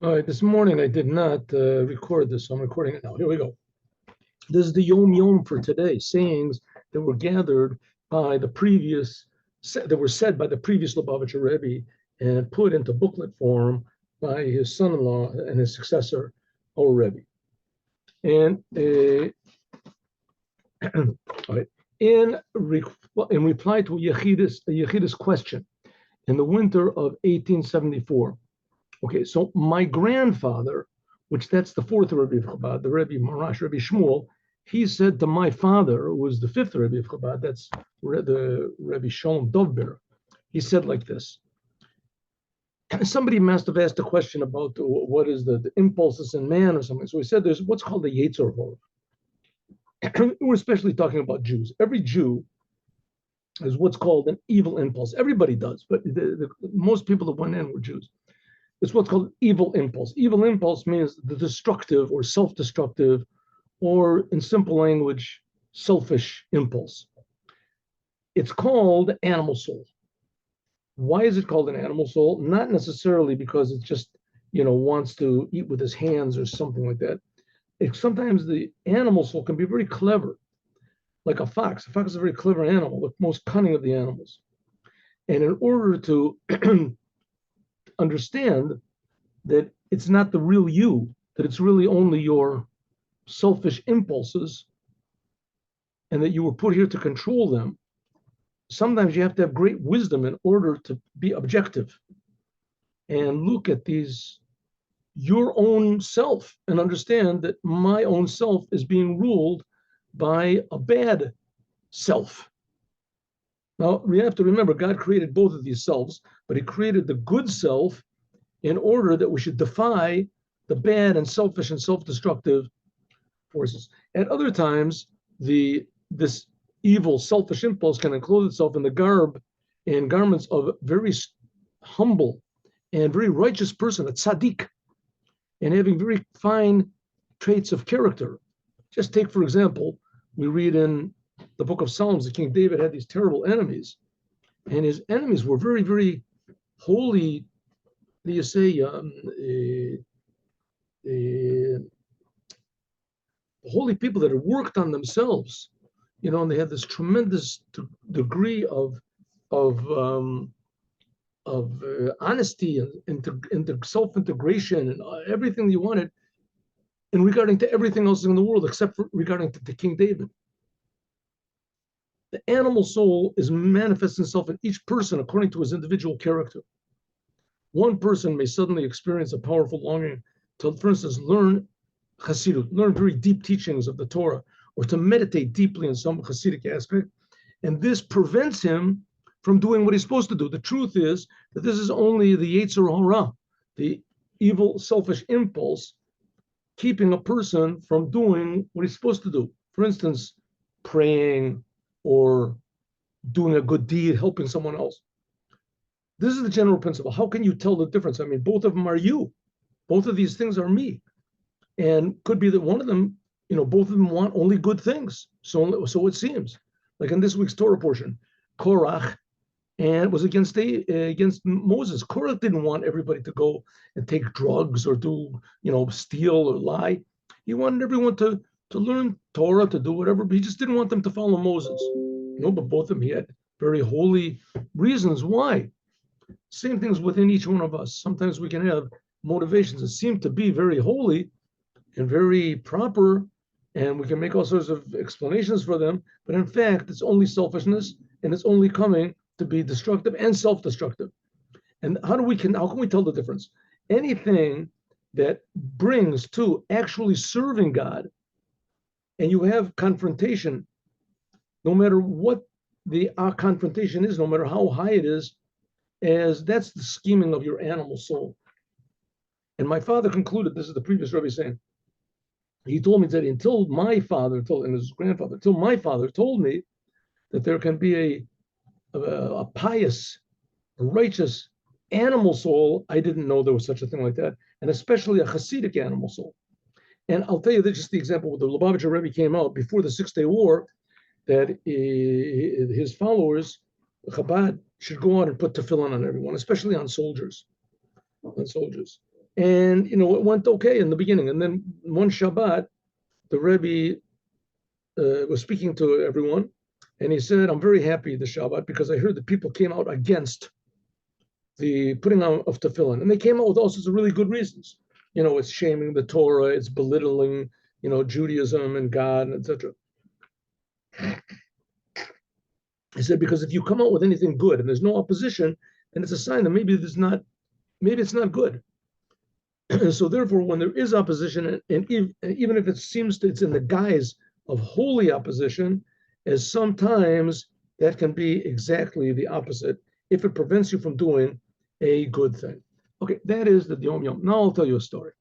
All right, this morning I did not record this, so I'm recording it now. Here we go. This is the Yom Yom for today, sayings that were gathered by the previous, that were said by the previous Lubavitcher Rebbe and put into booklet form by his son-in-law and his successor, our Rebbe. And all right, in reply to a Yechidus question in the winter of 1874. Okay, so my grandfather, which that's the fourth Rebbe of Chabad, the Rebbe Marash, Rebbe Shmuel, he said to my father, who was the fifth Rebbe of Chabad, that's the Rebbe Shalom Dovber, he said like this. Somebody must have asked a question about what is the impulses in man or something. So he said there's what's called the Yetzer Hora. We're especially talking about Jews. Every Jew is what's called an evil impulse. Everybody does, but most people that went in were Jews. It's what's called evil impulse. Evil impulse means the destructive or self-destructive, or in simple language, selfish impulse. It's called animal soul. Why is it called an animal soul? Not necessarily because it just, wants to eat with his hands or something like that. Sometimes the animal soul can be very clever, like a fox. A fox is a very clever animal, the most cunning of the animals. And in order to understand that it's not the real you, that it's really only your selfish impulses, and that you were put here to control them, sometimes you have to have great wisdom in order to be objective and look at your own self and understand that my own self is being ruled by a bad self. Now, we have to remember God created both of these selves, but he created the good self in order that we should defy the bad and selfish and self-destructive forces. At other times, this evil, selfish impulse can enclose itself in the garments of a very humble and very righteous person, a tzaddik, and having very fine traits of character. Just take, for example, we read in the book of Psalms that King David had these terrible enemies, and his enemies were very, very holy, you say, holy people that had worked on themselves, and they had this tremendous degree of honesty and self-integration and everything you wanted in regarding to everything else in the world except for regarding to King David. The animal soul is manifesting itself in each person according to his individual character. One person may suddenly experience a powerful longing to, for instance, learn Chassidic, learn very deep teachings of the Torah, or to meditate deeply in some Chassidic aspect, and this prevents him from doing what he's supposed to do. The truth is that this is only the Yetzer Hora, the evil, selfish impulse, keeping a person from doing what he's supposed to do. For instance, praying or doing a good deed, helping someone else. This is the general principle. How can you tell the difference? I mean, both of them are you. Both of these things are me. And could be that one of them, both of them want only good things. So it seems. Like in this week's Torah portion, Korach, and was against Moses. Korach didn't want everybody to go and take drugs or do, steal or lie. He wanted everyone to learn Torah, to do whatever, but he just didn't want them to follow Moses. But both of them, he had very holy reasons why. Same things within each one of us. Sometimes we can have motivations that seem to be very holy and very proper, and we can make all sorts of explanations for them, but in fact, it's only selfishness, and it's only coming to be destructive and self-destructive. And how can we tell the difference? Anything that brings to actually serving God, and you have confrontation, no matter what the confrontation is, no matter how high it is, as that's the scheming of your animal soul. And my father concluded, this is the previous Rebbe saying, he told me that until my father told, and his grandfather, until my father told me that there can be a pious, a righteous animal soul, I didn't know there was such a thing like that, and especially a Chassidic animal soul. And I'll tell you this, just the example with the Lubavitcher Rebbe came out before the 6-Day War, that his followers, Chabad, should go out and put tefillin on everyone, especially on soldiers. And it went okay in the beginning. And then one Shabbat, the Rebbe was speaking to everyone, and he said, "I'm very happy this Shabbat because I heard that people came out against the putting on of tefillin, and they came out with all sorts of really good reasons. It's shaming the Torah, it's belittling, Judaism and God, etc." He said, because if you come out with anything good and there's no opposition, then it's a sign that maybe it's not good. And so therefore, when there is opposition, and even if it seems that it's in the guise of holy opposition, as sometimes that can be exactly the opposite if it prevents you from doing a good thing. Okay, that is the Yom Yom. Now I'll tell you a story.